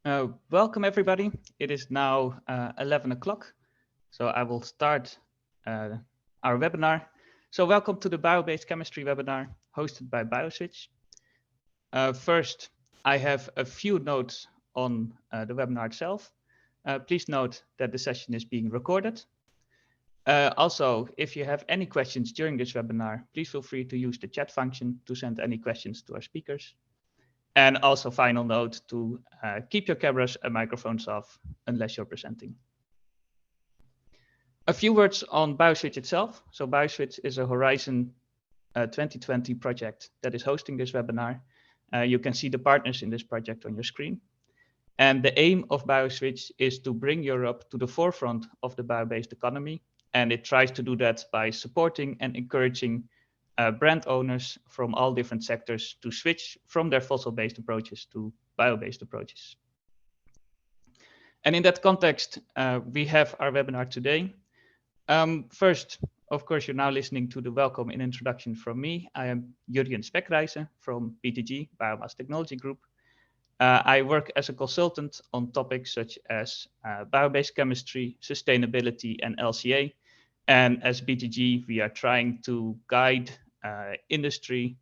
Welcome everybody. It is now 11 o'clock, so I will start our webinar. So welcome to the Bio-Based Chemistry webinar hosted by BioSwitch. First, I have a few notes on the webinar itself. Please note that the session is being recorded. Also, if you have any questions during this webinar, please feel free to use the chat function to send any questions to our speakers. And also final note to keep your cameras and microphones off unless you're presenting. A few words on BioSwitch itself. So BioSwitch is a Horizon 2020 project that is hosting this webinar. You can see the partners in this project on your screen. And the aim of BioSwitch is to bring Europe to the forefront of the bio-based economy. And it tries to do that by supporting and encouraging brand owners from all different sectors to switch from their fossil-based approaches to bio-based approaches. And in that context, we have our webinar today. First, of course, you're now listening to the welcome and introduction from me. I am Jurjen Spekreijse from BTG, Biomass Technology Group. I work as a consultant on topics such as bio-based chemistry, sustainability, and LCA. And as BTG, we are trying to guide industry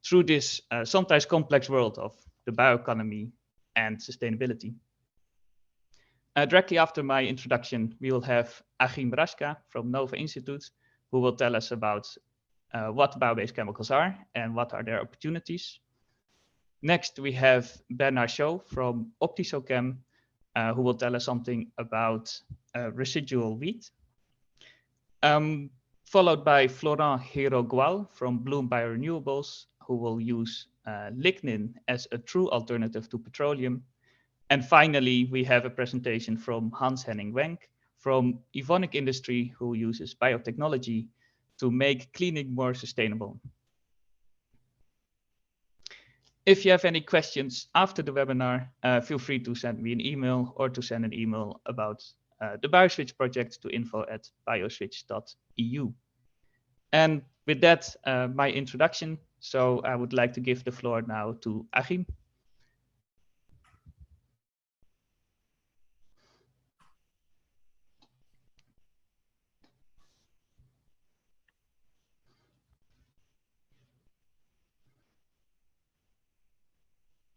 through this sometimes complex world of the bioeconomy and sustainability. Directly after my introduction, we will have Achim Raschka from Nova Institute, who will tell us about what bio-based chemicals are and what are their opportunities. Next, we have Bernard Chaud from Optisochem, who will tell us something about residual wheat. Followed by Florent Hero-Gual from Bloom Biorenewables, who will use lignin as a true alternative to petroleum. And finally, we have a presentation from Henning Wenk from Evonik industry, who uses biotechnology to make cleaning more sustainable. If you have any questions after the webinar, feel free to send me an email or to send an email about the BioSwitch project to info@bioswitch.eu. And with that, my introduction. So I would like to give the floor now to Achim.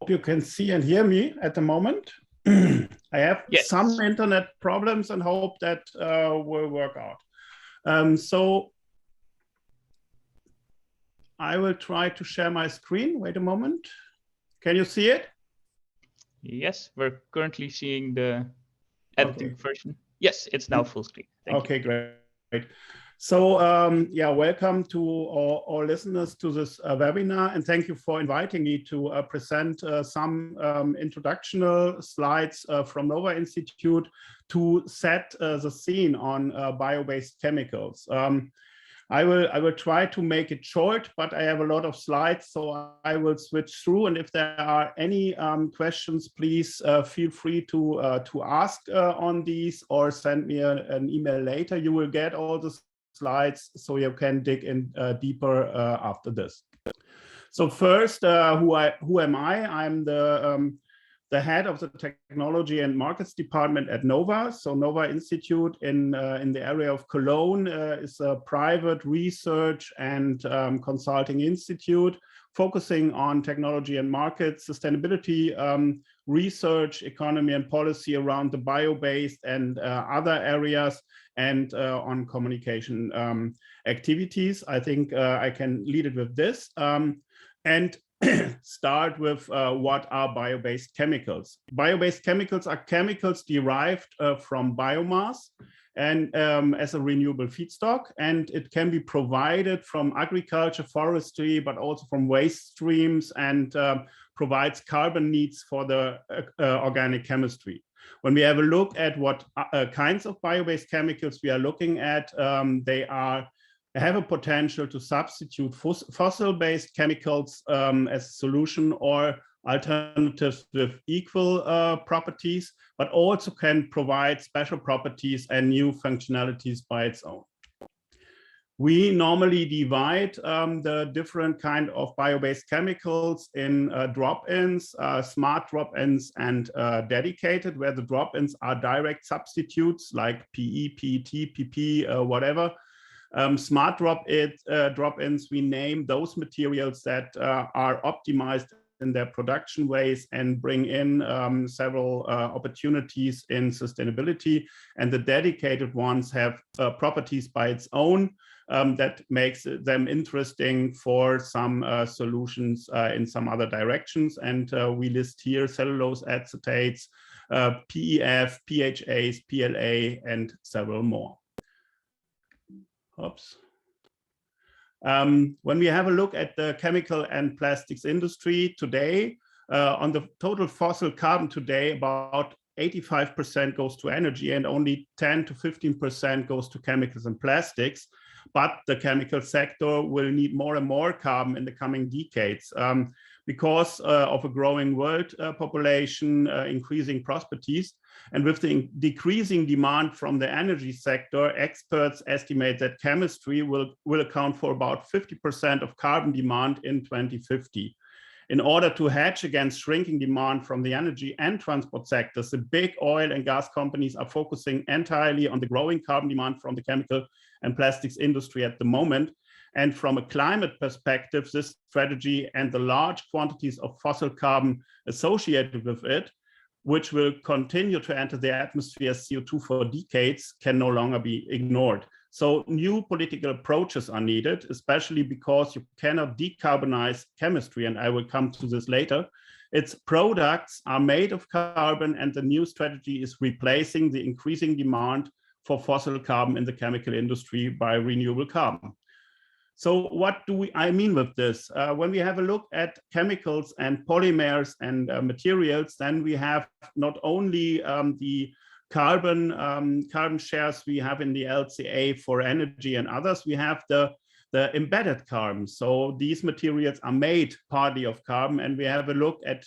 Hope you can see and hear me at the moment. I have some internet problems and hope that will work out. So I will try to share my screen. Wait a moment. Can you see it? Yes, we're currently seeing the edited version. Yes, it's now full screen. Thank you. Great. So yeah, welcome to all listeners to this webinar, and thank you for inviting me to present some introductional slides from Nova Institute to set the scene on bio-based chemicals. I will try to make it short, but I have a lot of slides, so I will switch through. And if there are any questions, please feel free to ask on these or send me an email later. You will get all the slides, so you can dig in deeper after this. So first, who am I? I'm the head of the Technology and Markets Department at Nova. So Nova Institute in the area of Cologne is a private research and consulting institute focusing on technology and markets, sustainability, research, economy and policy around the bio-based and other areas, and on communication activities. I think I can lead it with this. And start with what are bio-based chemicals. Bio-based chemicals are chemicals derived from biomass and as a renewable feedstock, and it can be provided from agriculture, forestry, but also from waste streams, and provides carbon needs for the organic chemistry. When we have a look at what kinds of bio-based chemicals we are looking at, they have a potential to substitute fossil-based chemicals as a solution, or alternatives with equal properties, but also can provide special properties and new functionalities by its own. We normally divide the different kind of bio-based chemicals in drop-ins, smart drop-ins, and dedicated, where the drop-ins are direct substitutes like PE, PET, PP, whatever. Smart drop-ins, we name those materials that are optimized in their production ways and bring in several opportunities in sustainability. And the dedicated ones have properties by its own that makes them interesting for some solutions in some other directions. And we list here cellulose acetates, PEF, PHAs, PLA, and several more. Oops. When we have a look at the chemical and plastics industry today, on the total fossil carbon today, about 85% goes to energy and only 10 to 15% goes to chemicals and plastics. But the chemical sector will need more and more carbon in the coming decades because of a growing world population, increasing prosperities. And with the decreasing demand from the energy sector, experts estimate that chemistry will account for about 50% of carbon demand in 2050. In order to hedge against shrinking demand from the energy and transport sectors, the big oil and gas companies are focusing entirely on the growing carbon demand from the chemical and plastics industry at the moment. And from a climate perspective, this strategy and the large quantities of fossil carbon associated with it, which will continue to enter the atmosphere as CO2 for decades, can no longer be ignored. So new political approaches are needed, especially because you cannot decarbonize chemistry, and I will come to this later. Its products are made of carbon, and the new strategy is replacing the increasing demand for fossil carbon in the chemical industry by renewable carbon. So what do I mean with this? When we have a look at chemicals and polymers and materials, then we have not only the carbon shares we have in the LCA for energy and others, we have the embedded carbon. So these materials are made partly of carbon, and we have a look at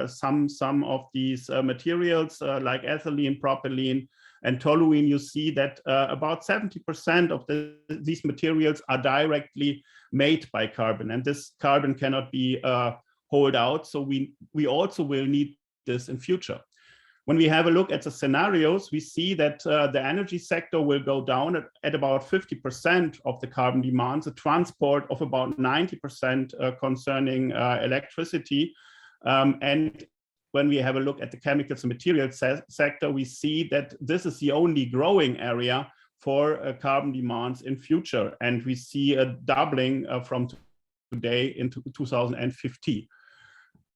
some of these materials like ethylene, propylene, and toluene. You see that about 70% of these materials are directly made by carbon, and this carbon cannot be holed out. So we also will need this in future. When we have a look at the scenarios, we see that the energy sector will go down at about 50% of the carbon demand, the transport of about 90% concerning electricity. And when we have a look at the chemicals and materials sector, we see that this is the only growing area for carbon demands in future. And we see a doubling from today into 2050.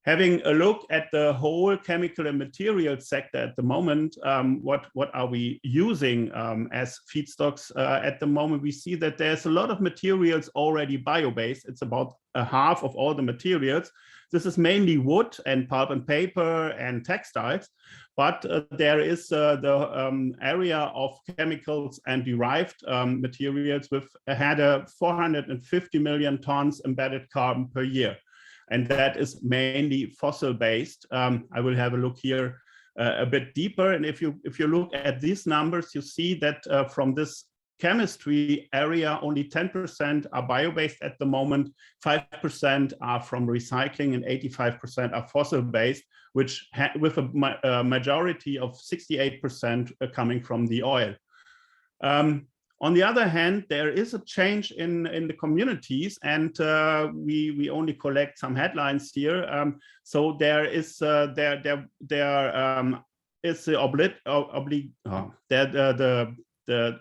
Having a look at the whole chemical and materials sector at the moment, what are we using as feedstocks at the moment? We see that there's a lot of materials already bio-based. It's about a half of all the materials. This is mainly wood and pulp and paper and textiles, but there is the area of chemicals and derived materials with had 450 million tons embedded carbon per year. And that is mainly fossil-based. I will have a look here a bit deeper. And if you look at these numbers, you see that from this chemistry area, only 10% are bio-based at the moment, 5% are from recycling, and 85% are fossil-based, which with a majority of 68% coming from the oil. On the other hand, there is a change in the communities, and we only collect some headlines here. So there is the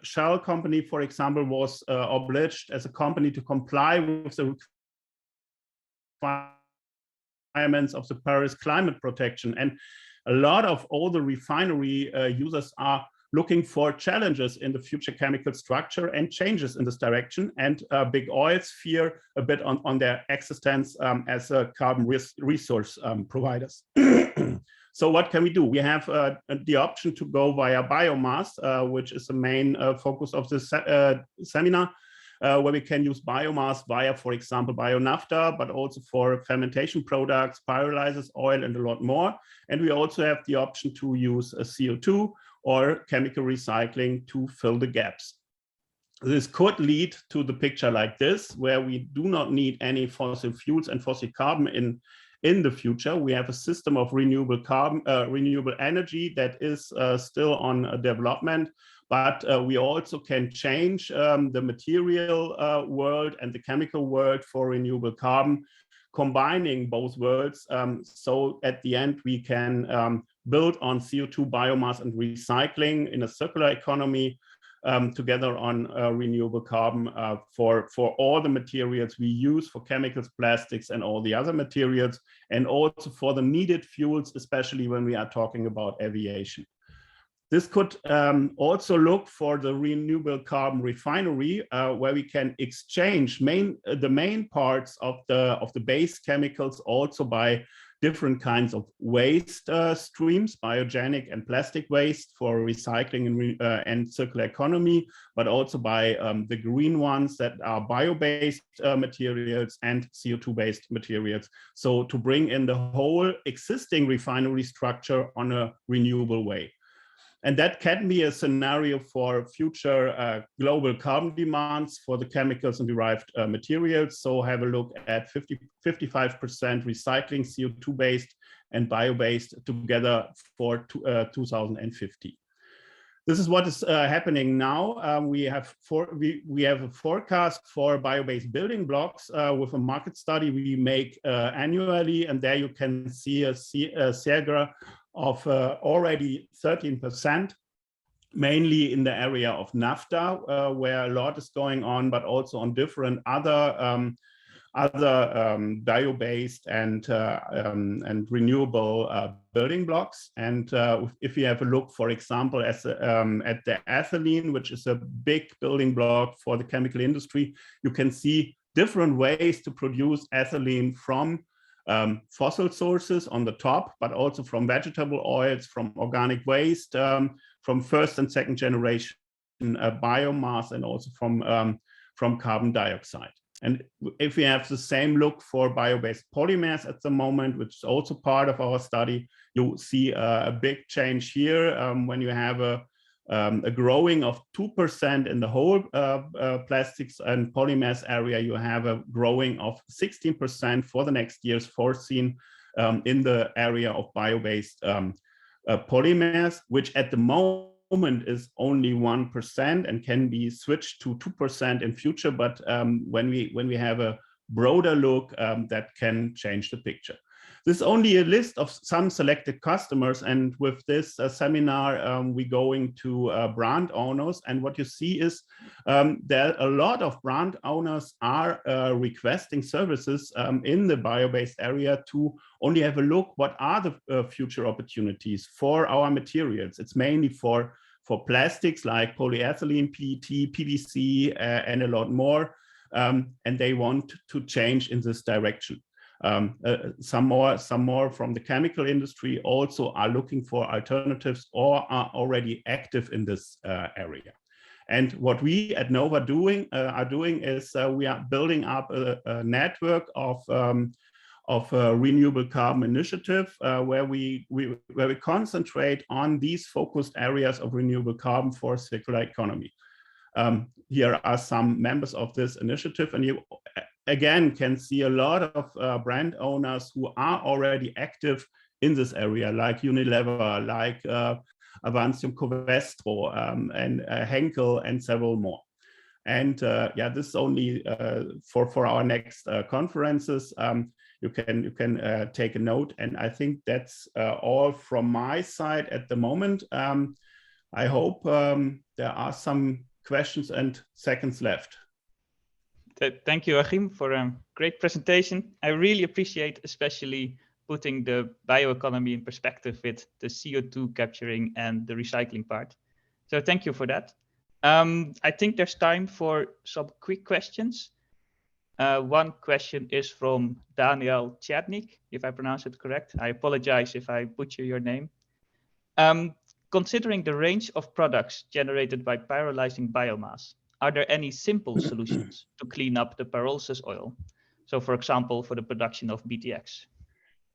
Shell company, for example, was obliged as a company to comply with the requirements of the Paris climate protection, and a lot of all the refinery users are looking for challenges in the future chemical structure and changes in this direction. And big oils fear a bit on their existence as a carbon resource providers. So what can we do? We have the option to go via biomass, which is the main focus of this seminar, where we can use biomass via, for example, bio-naphtha, but also for fermentation products, pyrolysis, oil, and a lot more. And we also have the option to use CO2 or chemical recycling to fill the gaps. This could lead to the picture like this, where we do not need any fossil fuels and fossil carbon in the future. We have a system of renewable energy that is still on development, but we also can change the material world and the chemical world for renewable carbon, combining both worlds. So at the end, we can build on CO2, biomass, and recycling in a circular economy, together on renewable carbon for all the materials we use for chemicals, plastics, and all the other materials, and also for the needed fuels, especially when we are talking about aviation. This could also look for the renewable carbon refinery, where we can exchange the main parts of the base chemicals also by different kinds of waste streams, biogenic and plastic waste for recycling and circular economy, but also by the green ones that are bio-based materials and CO2-based materials. So to bring in the whole existing refinery structure on a renewable way. And that can be a scenario for future global carbon demands for the chemicals and derived materials. So have a look at 55% recycling, CO2-based and bio-based together for 2050. This is what is happening now. We have a forecast for bio-based building blocks with a market study we make annually, and there you can see a CAGR of already 13%, mainly in the area of naphtha, where a lot is going on, but also on different other bio-based and renewable building blocks. And if you have a look, for example, at the ethylene, which is a big building block for the chemical industry, you can see different ways to produce ethylene from fossil sources on the top, but also from vegetable oils, from organic waste, from first and second generation biomass, and also from carbon dioxide. And if we have the same look for bio-based polymers at the moment, which is also part of our study, you see a big change here when you have a growing of 2% in the whole plastics and polymers area. You have a growing of 16% for the next years foreseen in the area of bio-based polymers, which at the moment is only 1% and can be switched to 2% in future. But when we have a broader look, that can change the picture. This is only a list of some selected customers, and with this seminar, we're going to brand owners. And what you see is that a lot of brand owners are requesting services in the bio-based area to only have a look what are the future opportunities for our materials. It's mainly for plastics like polyethylene, PET, PVC, and a lot more. And they want to change in this direction. Some more from the chemical industry also are looking for alternatives or are already active in this area. And what we at NOVA are doing is we are building up a network of renewable carbon initiative where we concentrate on these focused areas of renewable carbon for circular economy. Here are some members of this initiative, and you again can see a lot of brand owners who are already active in this area, like Unilever, like Avantium Covestro, and Henkel, and several more. And yeah, this is only for our next conferences. You can take a note, and I think that's all from my side at the moment. I hope there are some questions and seconds left. Thank you, Achim, for a great presentation. I really appreciate especially putting the bioeconomy in perspective with the CO2 capturing and the recycling part. So thank you for that. I think there's time for some quick questions. One question is from Daniel Chadnik, if I pronounce it correct. I apologize if I butcher your name. Considering the range of products generated by pyrolyzing biomass, are there any simple solutions to clean up the pyrolysis oil? So for example, for the production of BTX?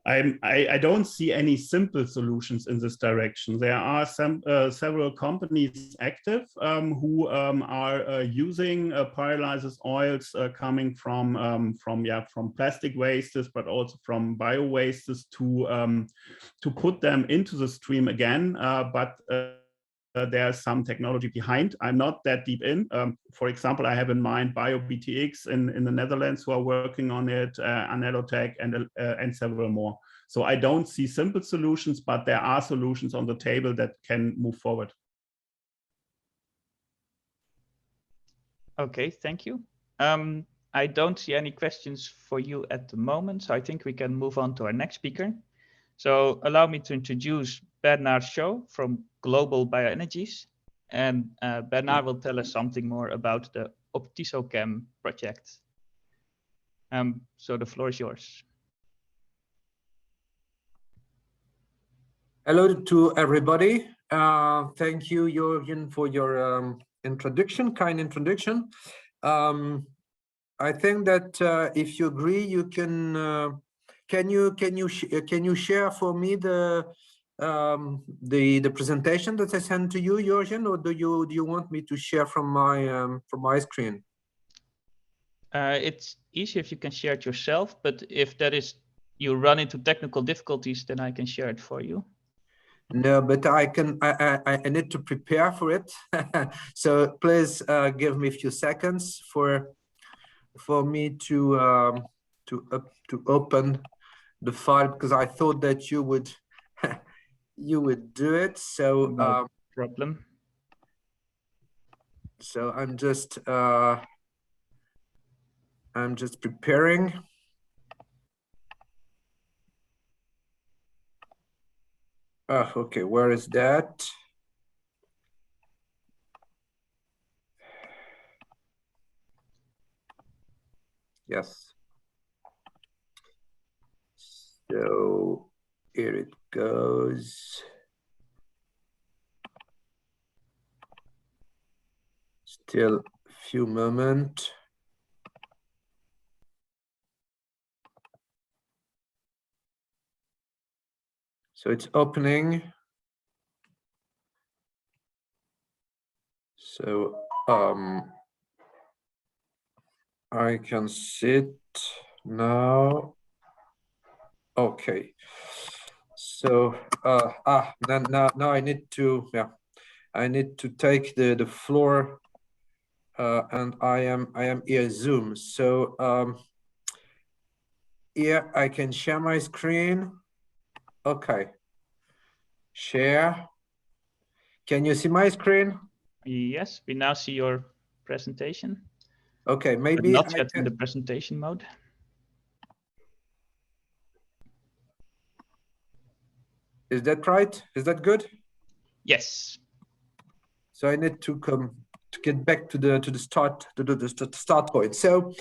I don't see any simple solutions in this direction. There are several companies active who are using pyrolysis oils coming from plastic wastes, but also from bio wastes to put them into the stream again. But there's some technology behind. I'm not that deep in. For example, I have in mind BioBTX in the Netherlands who are working on it, Anelotech and several more. So I don't see simple solutions, but there are solutions on the table that can move forward. Okay, thank you. I don't see any questions for you at the moment, so I think we can move on to our next speaker. So allow me to introduce Bernard Chaud from Global-Bioenergies. And Bernard will tell us something more about the Optisochem project. So the floor is yours. Hello to everybody. Thank you, Jurjen, for your introduction, kind introduction. I think that if you agree, you can you share for me the presentation that I sent to you, Jurjen, or do you want me to share from my screen? It's easier if you can share it yourself, but if that is you run into technical difficulties, then I can share it for you. No, but I need to prepare for it. So please give me a few seconds for me to open the file, because I thought that you would do it. So no problem. So I'm just preparing. Okay, where is that? Yes. So here it goes. Still a few moments. So it's opening. So I can see it now. Okay. So then now I need to take the floor, and I am here Zoom. So here I can share my screen. Okay. Share. Can you see my screen? Yes, we now see your presentation. Okay, maybe but not yet in the presentation mode. Is that right? Is that good? Yes. So I need to get back to the start point. So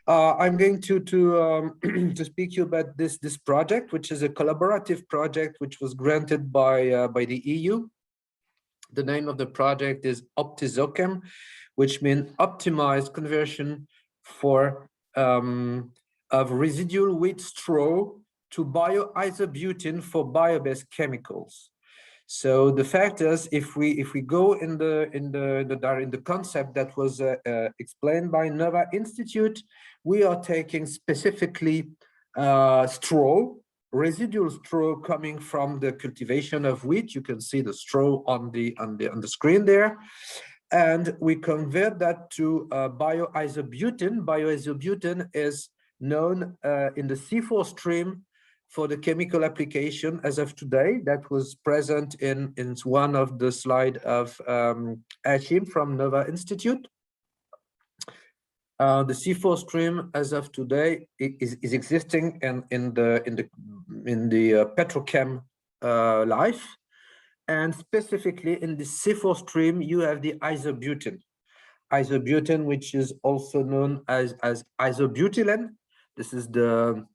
I'm going to to speak to you about this project, which is a collaborative project which was granted by the EU. The name of the project is Optisochem, which means optimized conversion of residual wheat straw to bioisobutene for bio-based chemicals. So the fact is, if we go in the concept that was explained by Nova Institute, we are taking specifically straw, residual straw coming from the cultivation of wheat. You can see the straw on the screen there, and we convert that to bioisobutene. Bioisobutene is known in the C4 stream for the chemical application as of today. That was present in one of the slides of Achim from Nova Institute. The C4 stream as of today is existing in the petrochem life, and specifically in the C4 stream you have the isobutene. Isobutene, which is also known as isobutylene. This is the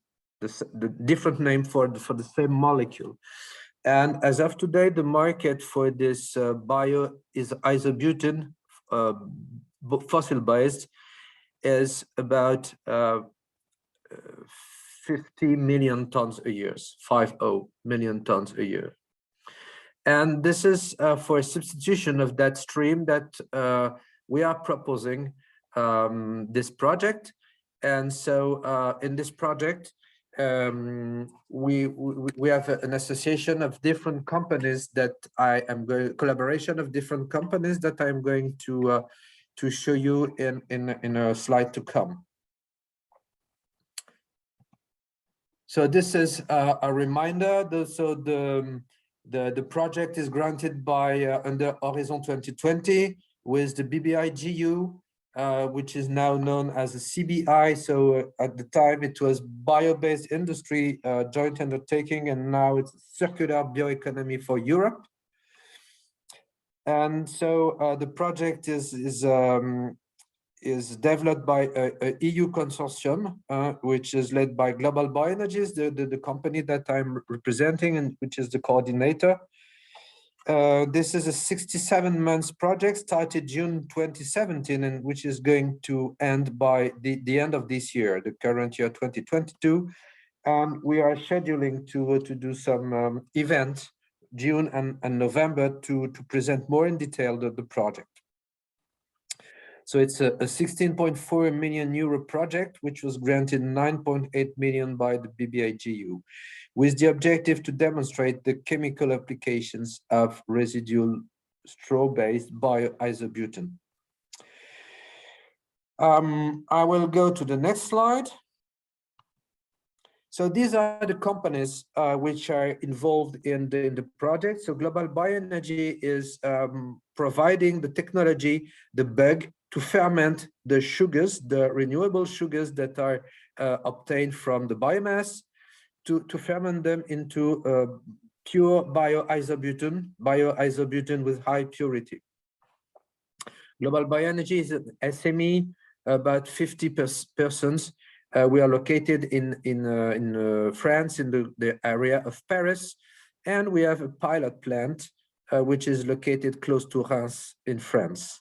different name for the same molecule. And as of today, the market for this isobutene fossil based is about 50 million tons a year, 50 million tons a year. And this is for a substitution of that stream that we are proposing this project. And so in this project, we have an association of different companies that collaboration of different companies that I'm going to show you in a slide to come. So this is a reminder. The project is granted by under Horizon 2020 with the BBI-GU, which is now known as a CBI. So at the time it was bio-based industry joint undertaking, and now it's circular bioeconomy for Europe. And so the project is developed by a EU consortium, which is led by Global-Bioenergies, the company that I'm representing, and which is the coordinator. This is a 67-month project started June 2017, and which is going to end by the end of this year, the current year 2022. We are scheduling to do some events June and November to present more in detail the project. So it's a 16.4 million euro project, which was granted 9.8 million by the BBI-GU, with the objective to demonstrate the chemical applications of residual straw-based bioisobutane. I will go to the next slide. So these are the companies which are involved in the project. So Global-Bioenergy is providing the technology, the bug, to ferment the sugars, the renewable sugars that are obtained from the biomass, to ferment them into pure bioisobutane with high purity. Global-Bioenergy is an SME, about 50 persons. We are located in France, in the area of Paris, and we have a pilot plant which is located close to Reims in France.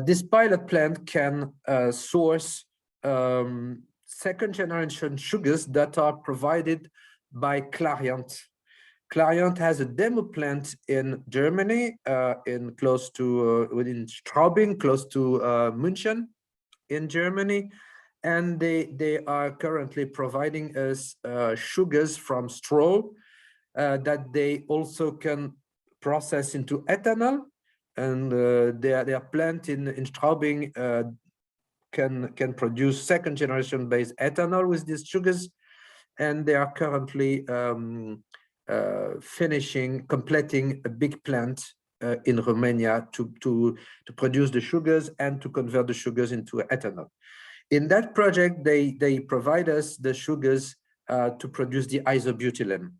This pilot plant can source second generation sugars that are provided by Clariant. Clariant has a demo plant in Germany, within Straubing, close to München in Germany. And they are currently providing us sugars from straw that they also can process into ethanol. And their plant in Straubing can produce second generation based ethanol with these sugars. And they are currently completing a big plant in Romania to produce the sugars and to convert the sugars into ethanol. In that project, they provide us the sugars to produce the isobutylene.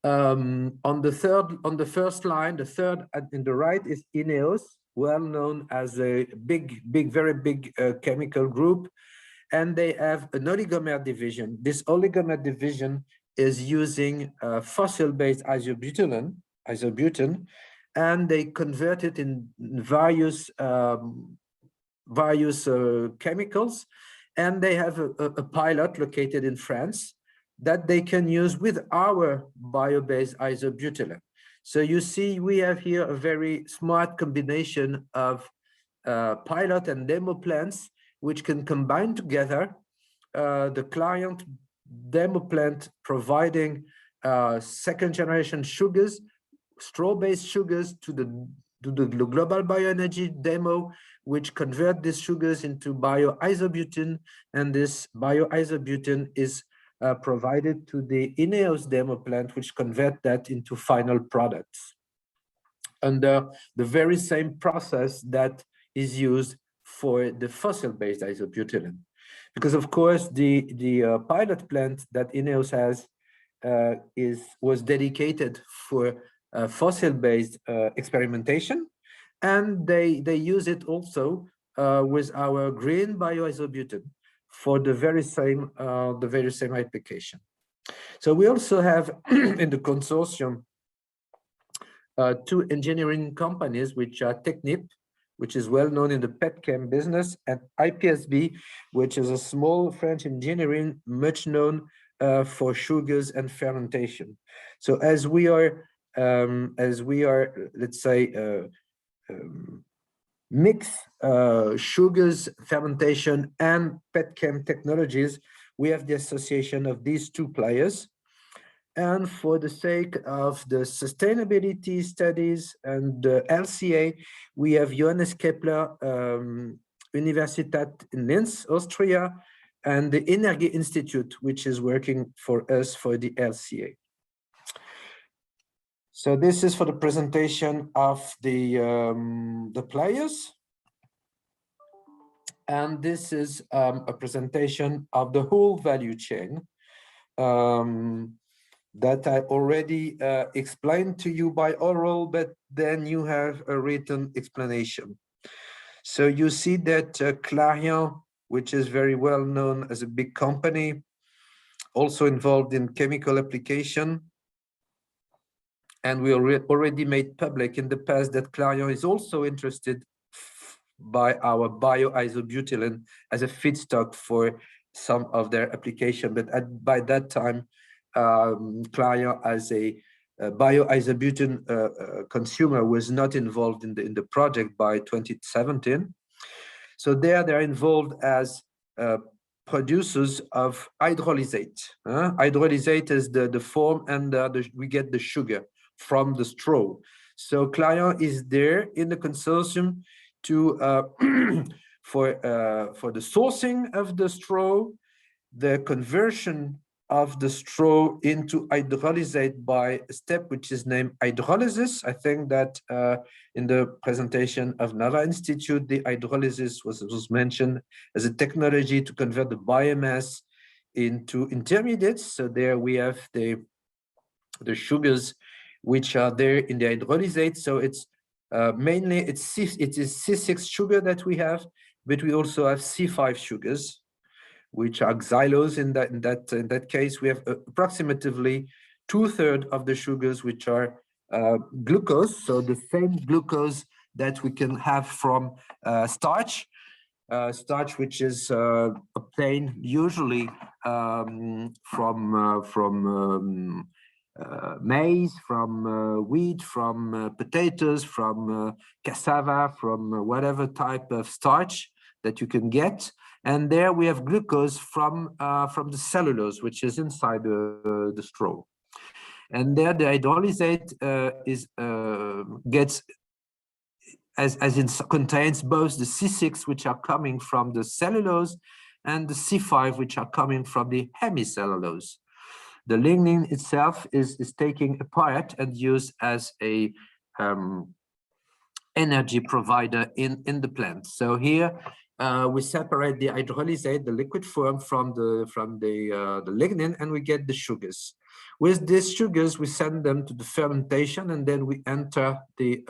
On the first line, the third in the right is INEOS, well known as a very big chemical group, and they have an oligomer division. This oligomer division is using fossil-based isobutane, and they convert it in various chemicals, and they have a pilot located in France that they can use with our bio-based isobutylene. So you see, we have here a very smart combination of pilot and demo plants, which can combine together. The Clariant demo plant providing second generation sugars, straw-based sugars to the Global-Bioenergy demo, which convert these sugars into bioisobutane, and this bioisobutane is provided to the INEOS demo plant, which convert that into final products under the very same process that is used for the fossil-based isobutylene. Because of course the pilot plant that INEOS has was dedicated for fossil-based experimentation, and they use it also with our green bioisobutane for the very same application. So we also have in the consortium two engineering companies, which are Technip, which is well known in the petchem business, and IPSB, which is a small French engineering much known for sugars and fermentation. So as we are, let's say, mix sugars, fermentation, and petchem technologies, we have the association of these two players. And for the sake of the sustainability studies and the LCA, we have Johannes Kepler, Universität in Linz, Austria, and the Energy Institute, which is working for us for the LCA. So this is for the presentation of the players. And this is a presentation of the whole value chain that I already explained to you by oral, but then you have a written explanation. So you see that Clarion, which is very well known as a big company, also involved in chemical application. And we already made public in the past that Clarion is also interested by our bioisobutylene as a feedstock for some of their application. But by that time, Clarion as a bioisobutylene consumer was not involved in the project by 2017. So they're involved as producers of hydrolysate. Hydrolysate is the form, and we get the sugar from the straw. So Clarion is there in the consortium to for the sourcing of the straw, the conversion of the straw into hydrolysate by a step which is named hydrolysis. I think that in the presentation of Nava Institute, the hydrolysis was mentioned as a technology to convert the biomass into intermediates. So there we have the sugars which are there in the hydrolysate. So it's mainly it is C6 sugar that we have, but we also have C5 sugars, which are xylose. In that case, we have approximately 2/3 of the sugars which are glucose. So the same glucose that we can have from starch, which is obtained usually from maize, from wheat, from potatoes, from cassava, from whatever type of starch that you can get. And there we have glucose from the cellulose, which is inside the straw. And there the hydrolysate gets as it contains both the C6, which are coming from the cellulose, and the C5, which are coming from the hemicellulose. The lignin itself is taken apart and used as a energy provider in the plant. So here we separate the hydrolysate, the liquid form, from the lignin, and we get the sugars. With these sugars, we send them to the fermentation, and then we enter the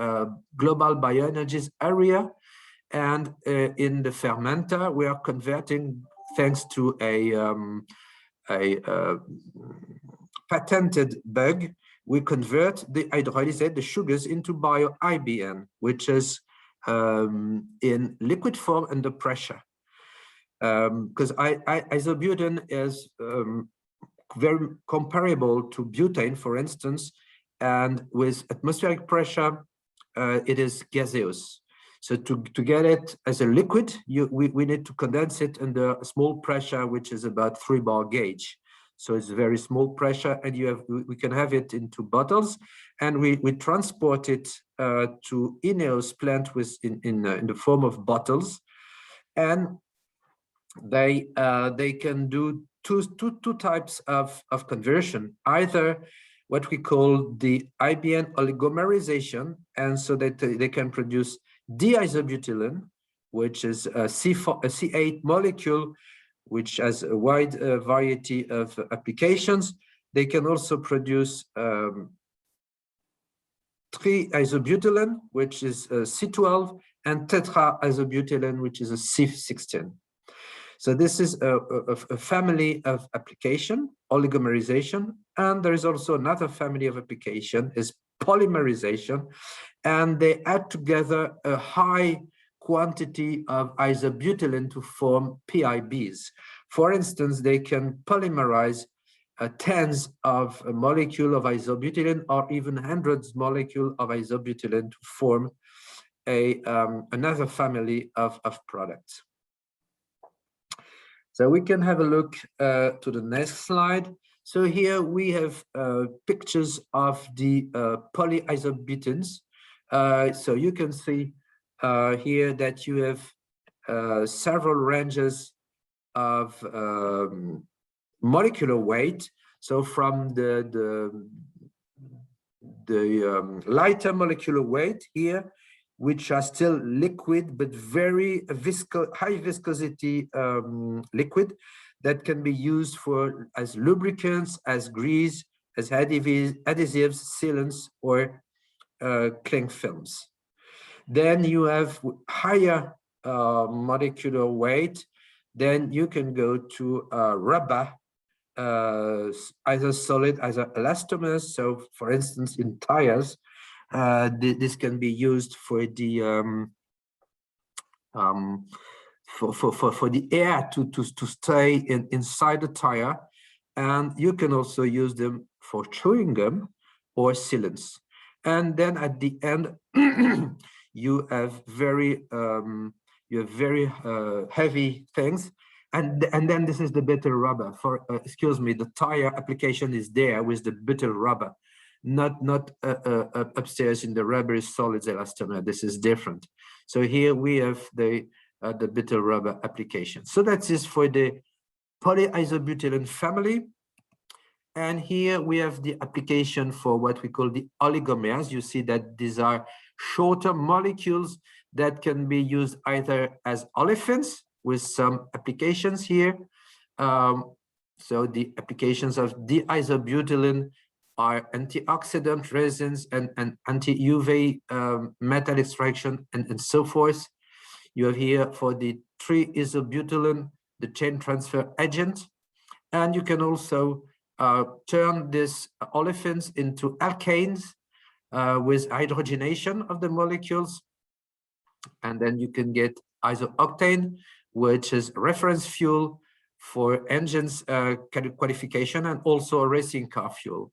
Global-Bioenergies area. And in the fermenter, we are converting, thanks to a patented bug, we convert the hydrolysate, the sugars, into bio-IBN, which is in liquid form under pressure. Because isobutane is very comparable to butane, for instance, and with atmospheric pressure, it is gaseous. So to get it as a liquid, we need to condense it under a small pressure, which is about 3 bar gauge. So it's very small pressure, and we can have it into bottles, and we transport it to Ineos plant in the form of bottles, and they can do two types of conversion. Either what we call the IBN oligomerization, and so that they can produce diisobutylene, which is a C8 molecule, which has a wide variety of applications. They can also produce triisobutylene, which is a C12, and tetraisobutylene, which is a C16. So this is a family of application, oligomerization, and there is also another family of application, is polymerization, and they add together a high quantity of isobutylene to form PIBs. For instance, they can polymerize tens of a molecule of isobutylene or even hundreds molecule of isobutylene to form another family of products. So we can have a look to the next slide. So here we have pictures of the polyisobutenes. So you can see here that you have several ranges of molecular weight. So from the lighter molecular weight here, which are still liquid but very high viscosity liquid that can be used as lubricants, as grease, as adhesives, sealants, or cling films. Then you have higher molecular weight. Then you can go to rubber, either solid, either elastomers. So, for instance, in tires, this can be used for the for the air to stay inside the tire, and you can also use them for chewing gum or sealants. And then at the end, you have very heavy things. And then this is the butyl rubber. For excuse me, the tire application is there with the butyl rubber, not upstairs in the rubber solids elastomer. This is different. So here we have the butyl rubber application. So that is for the polyisobutylene family. And here we have the application for what we call the oligomers. You see that these are shorter molecules that can be used either as olefins, with some applications here. So the applications of diisobutylene are antioxidant resins and anti-UV metal extraction and so forth. You have here for the 3-isobutylene, the chain transfer agent. And you can also turn these olefins into alkanes with hydrogenation of the molecules. And then you can get isooctane, which is reference fuel for engines qualification and also a racing car fuel.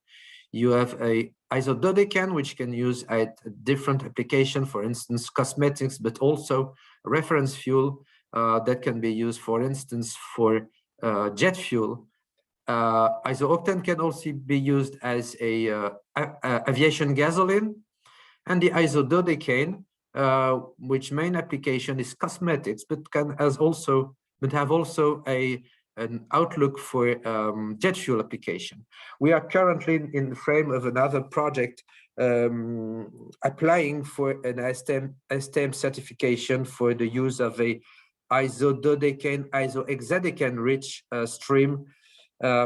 You have a isododecane, which can use at a different application, for instance, cosmetics, but also reference fuel that can be used, for instance, for jet fuel. Isooctane can also be used as a aviation gasoline, and the isododecane, which main application is cosmetics, but have also an outlook for jet fuel application. We are currently in the frame of another project applying for an STM certification for the use of a isododecane, isohexadecane rich stream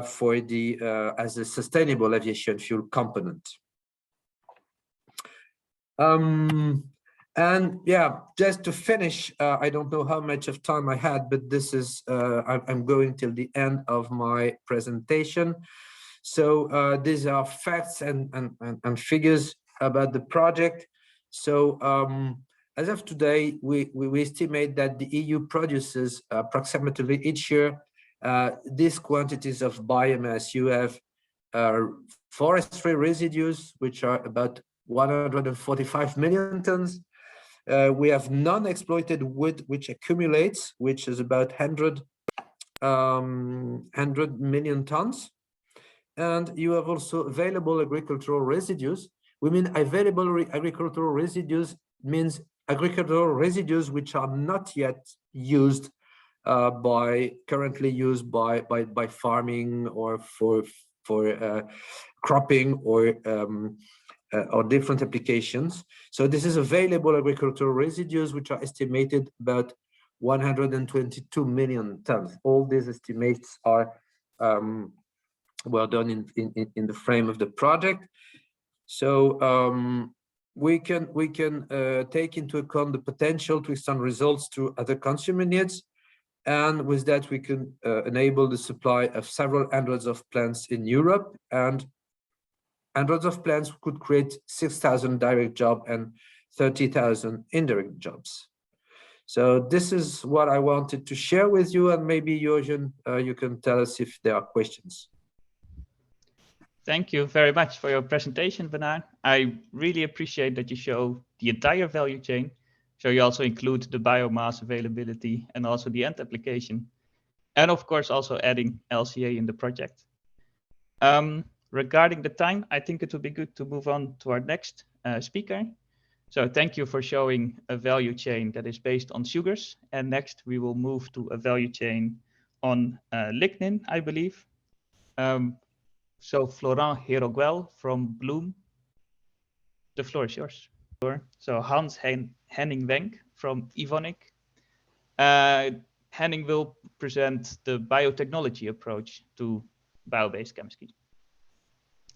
for the as a sustainable aviation fuel component. And yeah, just to finish, I don't know how much of time I had, but this is, I'm going till the end of my presentation. So these are facts and figures about the project. So as of today, we estimate that the EU produces approximately each year these quantities of biomass. You have forestry residues, which are about 145 million tons. We have non-exploited wood, which accumulates, which is about 100 million tons. And you have also available agricultural residues. We mean available agricultural residues means agricultural residues which are not yet used currently used by farming or for cropping or different applications. So this is available agricultural residues, which are estimated about 122 million tons. All these estimates are well done in the frame of the project. So we can take into account the potential to extend results to other consumer needs. And with that, we can enable the supply of several hundreds of plants in Europe, and hundreds of plants could create 6,000 direct jobs and 30,000 indirect jobs. So this is what I wanted to share with you, and maybe Jurjen, you can tell us if there are questions. Thank you very much for your presentation, Bernard. I really appreciate that you show the entire value chain. So you also include the biomass availability and also the end application. And of course, also adding LCA in the project. Regarding the time, I think it would be good to move on to our next speaker. So thank you for showing a value chain that is based on sugars. And next we will move to a value chain on lignin, I believe. So Florent Heroguel from Bloom, the floor is yours. So Henning Wenk from Evonik. Henning will present the biotechnology approach to bio-based chemistry.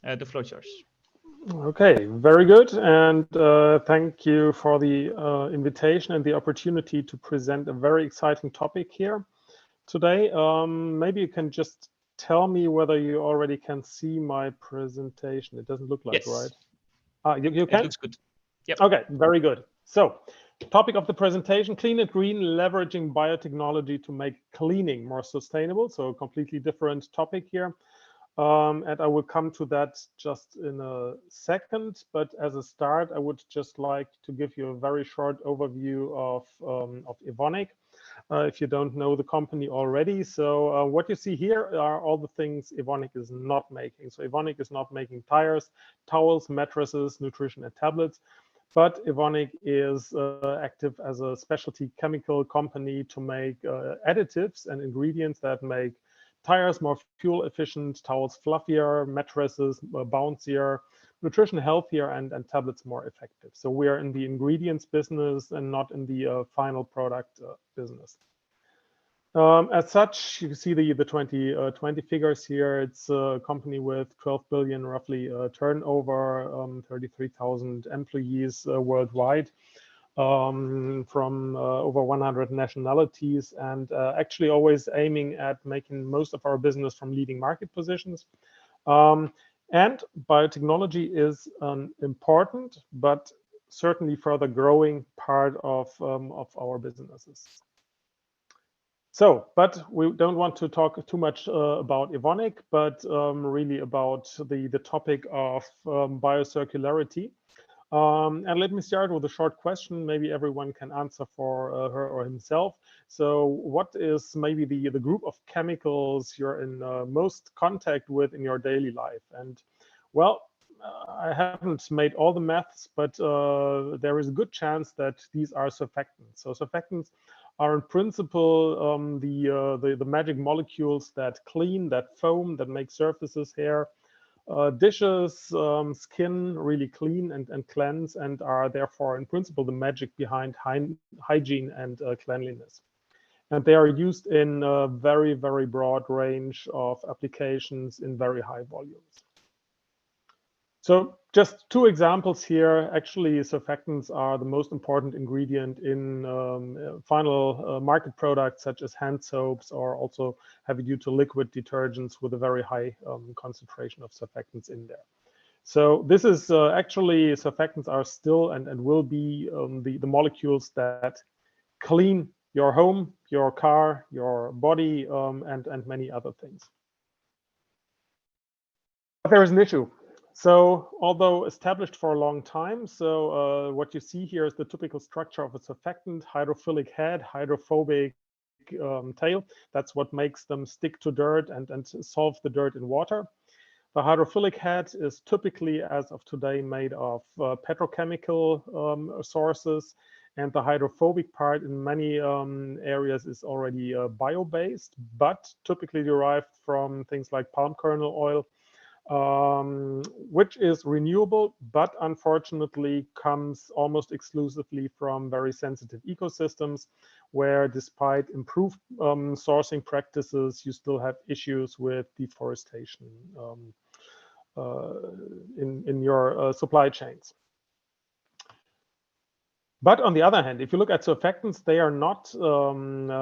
The floor is yours. Okay, very good. And thank you for the invitation and the opportunity to present a very exciting topic here today. Maybe you can just tell me whether you already can see my presentation. It doesn't look like, yes. Right? You can? It looks good. Yep. Okay, very good. So, topic of the presentation, clean and green, leveraging biotechnology to make cleaning more sustainable. So a completely different topic here. And I will come to that just in a second. But as a start, I would just like to give you a very short overview of Evonik, if you don't know the company already. So what you see here are all the things Evonik is not making. So Evonik is not making tires, towels, mattresses, nutrition, and tablets. But Evonik is active as a specialty chemical company to make additives and ingredients that make tires more fuel efficient, towels fluffier, mattresses bouncier, nutrition healthier, and tablets more effective. So we are in the ingredients business and not in the final product business. As such, you can see the 2020 figures here. It's a company with 12 billion roughly turnover, 33,000 employees worldwide, from over 100 nationalities, and actually always aiming at making most of our business from leading market positions. And biotechnology is an important but certainly further growing part of our businesses. So, but we don't want to talk too much about Evonik, but really about the topic of biocircularity. And let me start with a short question. Maybe everyone can answer for her or himself. So what is maybe the group of chemicals you're in most contact with in your daily life? And well, I haven't made all the maths, but there is a good chance that these are surfactants. So surfactants are in principle the magic molecules that clean, that foam, that make surfaces, hair, dishes, skin really clean and cleanse, and are therefore in principle the magic behind hygiene and cleanliness. And they are used in a very, very broad range of applications in very high volumes. So just two examples here. Actually, surfactants are the most important ingredient in final market products such as hand soaps, or also heavy-duty liquid detergents with a very high concentration of surfactants in there. So this is actually, surfactants are still and will be the molecules that clean your home, your car, your body, and many other things. But there is an issue. So although established for a long time, so what you see here is the typical structure of a surfactant: hydrophilic head, hydrophobic tail. That's what makes them stick to dirt and solve the dirt in water. The hydrophilic head is typically, as of today, made of petrochemical sources, and the hydrophobic part in many areas is already bio-based, but typically derived from things like palm kernel oil, which is renewable, but unfortunately comes almost exclusively from very sensitive ecosystems, where despite improved sourcing practices, you still have issues with deforestation in your supply chains. But on the other hand, if you look at surfactants, they are not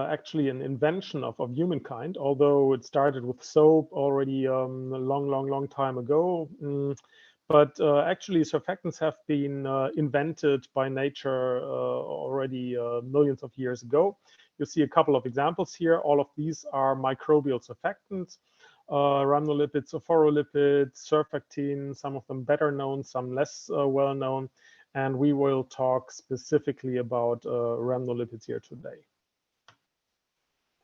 actually an invention of humankind, although it started with soap already a long time ago. But actually, surfactants have been invented by nature already millions of years ago. You see a couple of examples here. All of these are microbial surfactants, rhamnolipids, phosphorolipids, surfactants, some of them better known, some less well known. And we will talk specifically about rhamnolipids here today.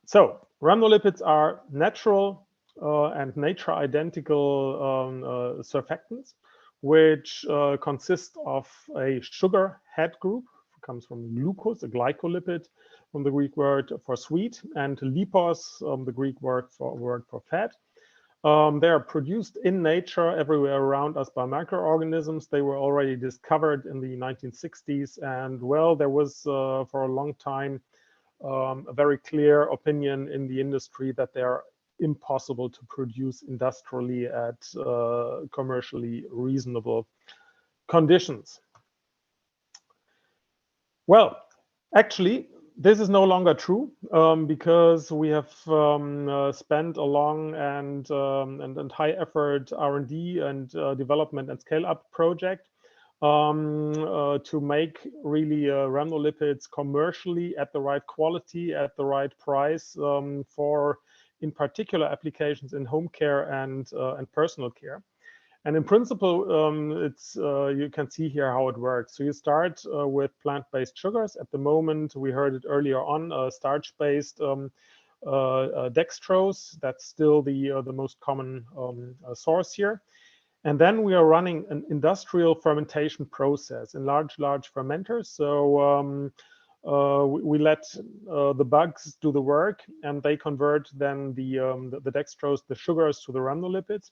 So rhamnolipids are natural and nature identical surfactants, which consist of a sugar head group, comes from glucose, a glycolipid, from the Greek word for sweet, and lipos, the Greek word for fat. They are produced in nature everywhere around us by microorganisms. They were already discovered in the 1960s, and well, there was for a long time a very clear opinion in the industry that they are impossible to produce industrially at commercially reasonable conditions. Well, actually, this is no longer true because we have spent a long and high effort R&D and development and scale-up project to make really rhamnolipids commercially at the right quality, at the right price for, in particular, applications in home care and personal care. And in principle, it's you can see here how it works. So you start with plant-based sugars. At the moment, we heard it earlier on, starch-based dextrose. That's still the most common source here. And then we are running an industrial fermentation process in large fermenters. So we let the bugs do the work, and they convert then the dextrose, the sugars, to the rhamnolipids.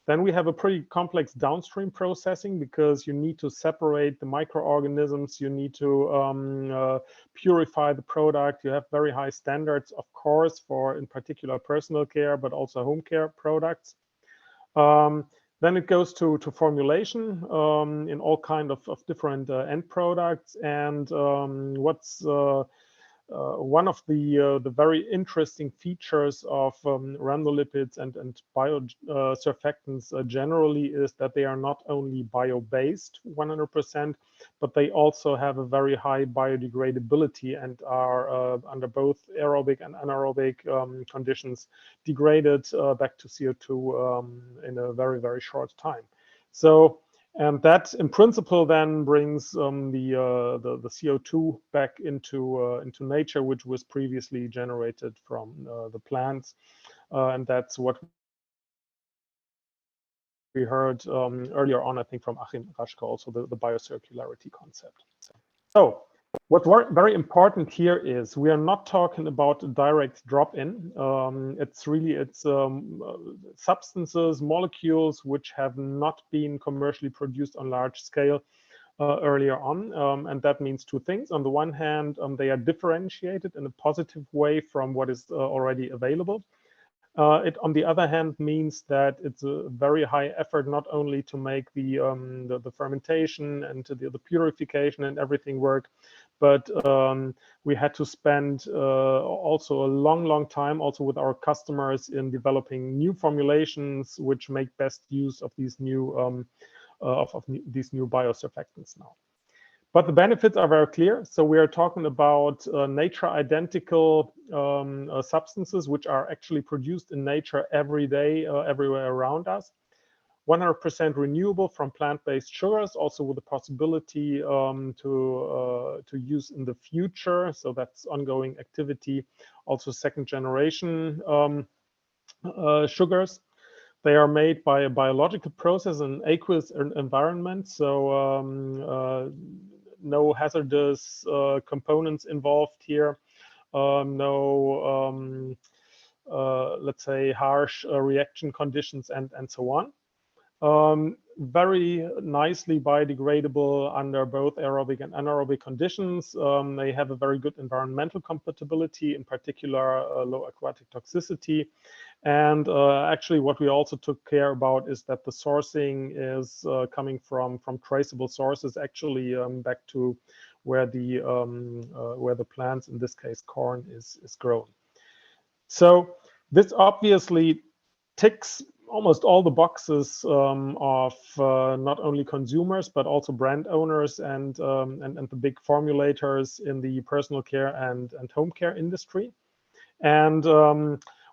Then we have a pretty complex downstream processing because you need to separate the microorganisms. You need to purify the product. You have very high standards, of course, for in particular personal care, but also home care products. Then it goes to formulation in all kind of different end products. And what's one of the very interesting features of rhamnolipids and biosurfactants generally is that they are not only bio-based 100%, but they also have a very high biodegradability and are under both aerobic and anaerobic conditions degraded back to CO2 in a very, very short time. So, and that, in principle, then brings the CO2 back into nature, which was previously generated from the plants, and that's what we heard earlier on, I think, from Achim and Raschka, also the biocircularity concept. So, what's very important here is we are not talking about a direct drop-in. It's substances, molecules which have not been commercially produced on large scale earlier on, and that means two things. On the one hand, they are differentiated in a positive way from what is already available. It, on the other hand, means that it's a very high effort not only to make the fermentation and the purification and everything work, but we had to spend also a long time also with our customers in developing new formulations which make best use of these new these new biosurfactants now. But the benefits are very clear. So we are talking about nature identical substances which are actually produced in nature every day, everywhere around us. 100% renewable from plant-based sugars, also with the possibility to use in the future. So that's ongoing activity. Also second generation sugars. They are made by a biological process in aqueous environment. So no hazardous components involved here. No, let's say, harsh reaction conditions and so on. Very nicely biodegradable under both aerobic and anaerobic conditions. They have a very good environmental compatibility, in particular low aquatic toxicity. And actually what we also took care about is that the sourcing is coming from traceable sources, actually back to where the plants, in this case corn, is grown. So this obviously ticks almost all the boxes of not only consumers but also brand owners and the big formulators in the personal care and home care industry. And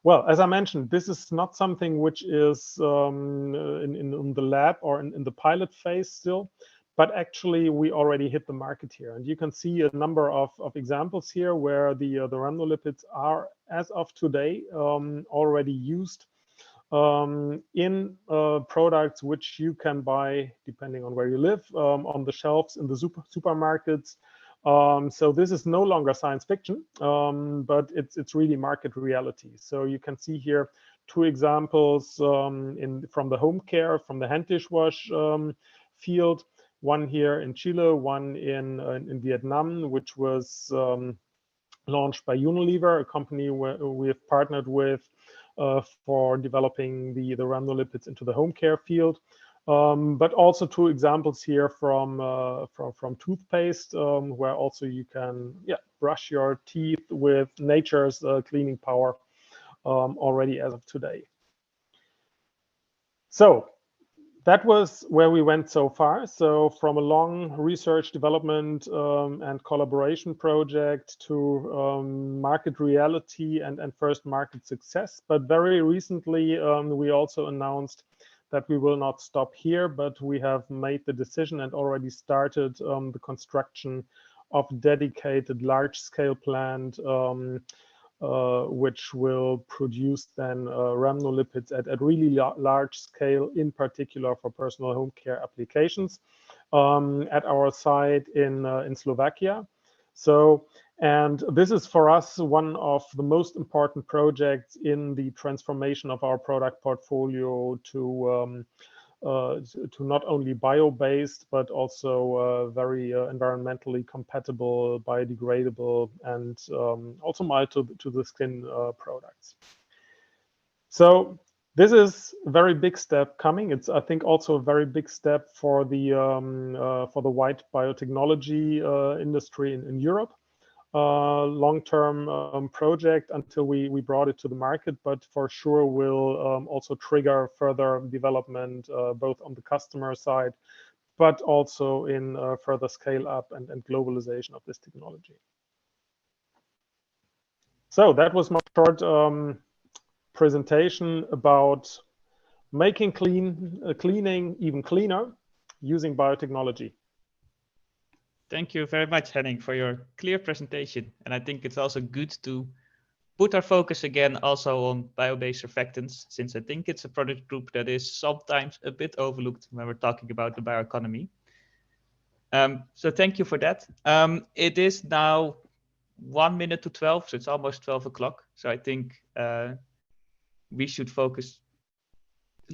well, as I mentioned, this is not something which is in the lab or in the pilot phase still, but actually we already hit the market here. And you can see a number of examples here where the rhamnolipids are, as of today, already used in products which you can buy, depending on where you live, on the shelves in the supermarkets. So this is no longer science fiction, but it's really market reality. So you can see here two examples from the home care, from the hand dishwash field. One here in Chile, one in Vietnam, which was launched by Unilever, a company we have partnered with for developing the rhamnolipids into the home care field. But also two examples here from toothpaste, where also you can brush your teeth with nature's cleaning power already as of today. So that was where we went so far. So from a long research development and collaboration project to market reality and first market success. But very recently, we also announced that we will not stop here, but we have made the decision and already started the construction of dedicated large-scale plant which will produce then rhamnolipids at really large scale, in particular for personal home care applications at our site in Slovakia. So, and this is for us one of the most important projects in the transformation of our product portfolio to not only bio-based, but also very environmentally compatible, biodegradable, and also mild to the skin products. So this is a very big step coming. It's, I think, also a very big step for the white biotechnology industry in Europe. Long-term project until we brought it to the market, but for sure will also trigger further development both on the customer side, but also in further scale up and globalization of this technology. So that was my short presentation about making cleaning even cleaner using biotechnology. Thank you very much, Henning, for your clear presentation. And I think it's also good to put our focus again also on bio-based surfactants, since I think it's a product group that is sometimes a bit overlooked when we're talking about the bioeconomy. So thank you for that. It is now 1 minute to 12, so it's almost 12 o'clock. So I think we should focus.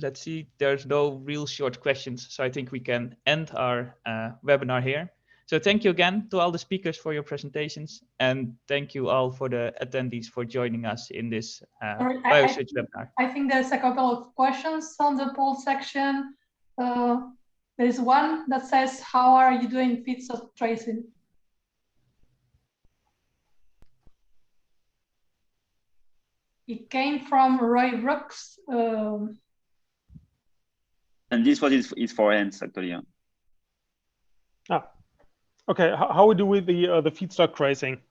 Let's see, there's no real short questions. So I think we can end our webinar here. So thank you again to all the speakers for your presentations, and thank you all for the attendees for joining us in this BioSwitch webinar. I think there's a couple of questions on the poll section. There's one that says, how are you doing feedstock tracing? It came from Roy Brooks. And this one is for ends, actually. Ah. Okay, how do we the feedstock tracing?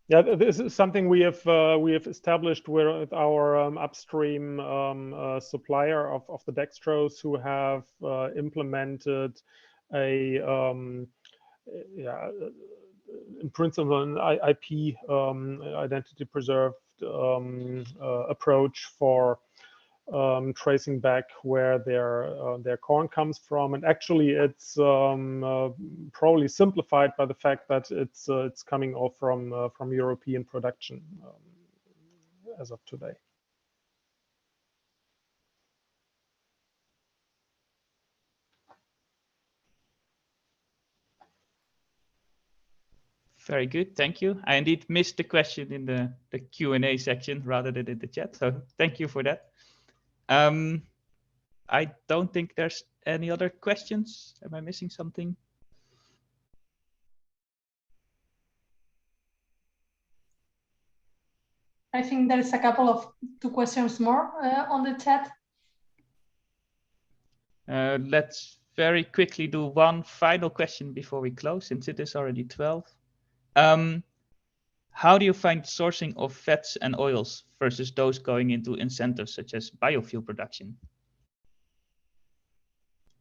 Yeah, this is something we have established with our upstream supplier of the dextrose, who have implemented a in principle an IP identity preserved approach for tracing back where their corn comes from, and actually it's probably simplified by the fact that it's coming all from European production as of today. Very good, thank you. I indeed missed the question in the Q&A section rather than in the chat, so thank you for that. I don't think there's any other questions. Am I missing something? I think there is a couple of 2 questions more on the chat. Let's very quickly do one final question before we close, since it is already 12. How do you find sourcing of fats and oils versus those going into incentives such as biofuel production?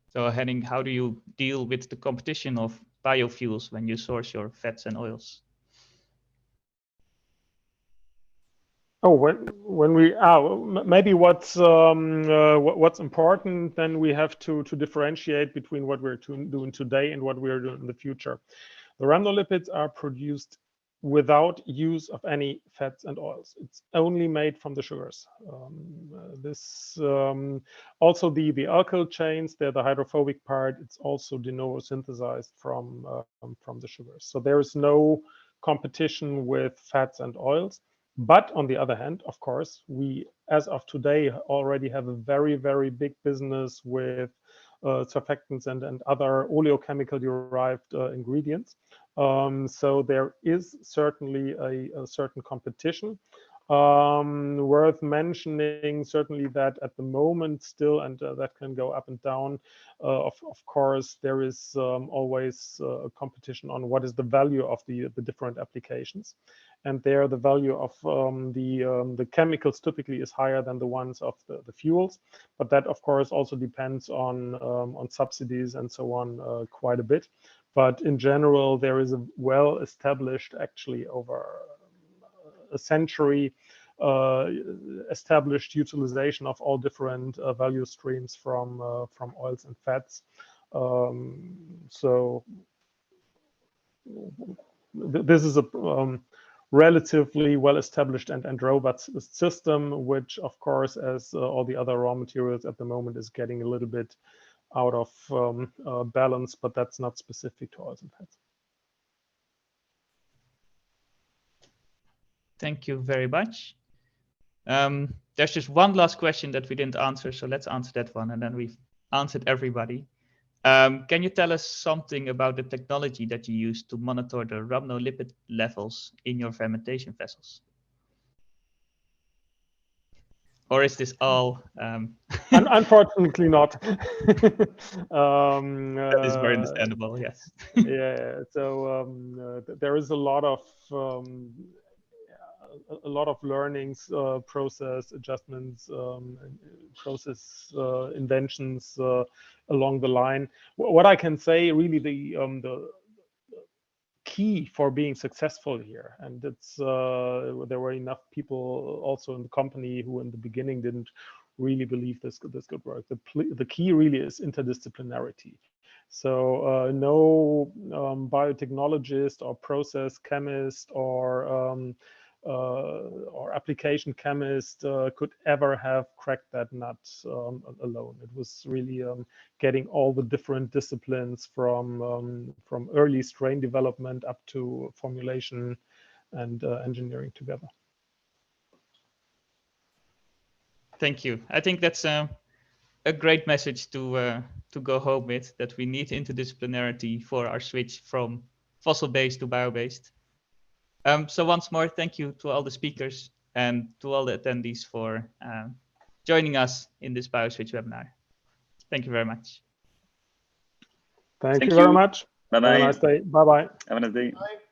So Henning, how do you deal with the competition of biofuels when you source your fats and oils? Oh, when we maybe what's important, then we have to differentiate between what we're doing today and what we're doing in the future. The rhamnolipids are produced without use of any fats and oils. It's only made from the sugars. Also the alkyl chains, they're the hydrophobic part. It's also de novo synthesized from the sugars. So there is no competition with fats and oils. But on the other hand, of course, we, as of today, already have a very, very big business with surfactants and other oleochemical derived ingredients. So there is certainly a certain competition. Worth mentioning certainly that at the moment still, and that can go up and down, of course, there is always a competition on what is the value of the different applications. And there the value of the chemicals typically is higher than the ones of the fuels. But that, of course, also depends on subsidies and so on quite a bit. But in general, there is a well-established, actually over a century, established utilization of all different value streams from oils and fats. So this is a relatively well-established and robust system, which, of course, as all the other raw materials at the moment, is getting a little bit out of balance, but that's not specific to oils and fats. Thank you very much. There's just one last question that we didn't answer, so let's answer that one, and then we've answered everybody. Can you tell us something about the technology that you use to monitor the rhamnolipid levels in your fermentation vessels? Or is this all? Unfortunately not. That is very understandable, yes. Yeah, so there is a lot of learnings, process adjustments, process inventions along the line. What I can say, really, the key for being successful here, and it's there were enough people also in the company who in the beginning didn't really believe this could work. The key really is interdisciplinarity. So no biotechnologist or process chemist or application chemist could ever have cracked that nut alone. It was really getting all the different disciplines from early strain development up to formulation and engineering together. Thank you. I think that's a great message to go home with, that we need interdisciplinarity for our switch from fossil-based to bio-based. So once more, thank you to all the speakers and to all the attendees for joining us in this BioSwitch webinar. Thank you very much. Thank you very much. Bye-bye. Have a nice day. Bye-bye. Have a nice day. Bye.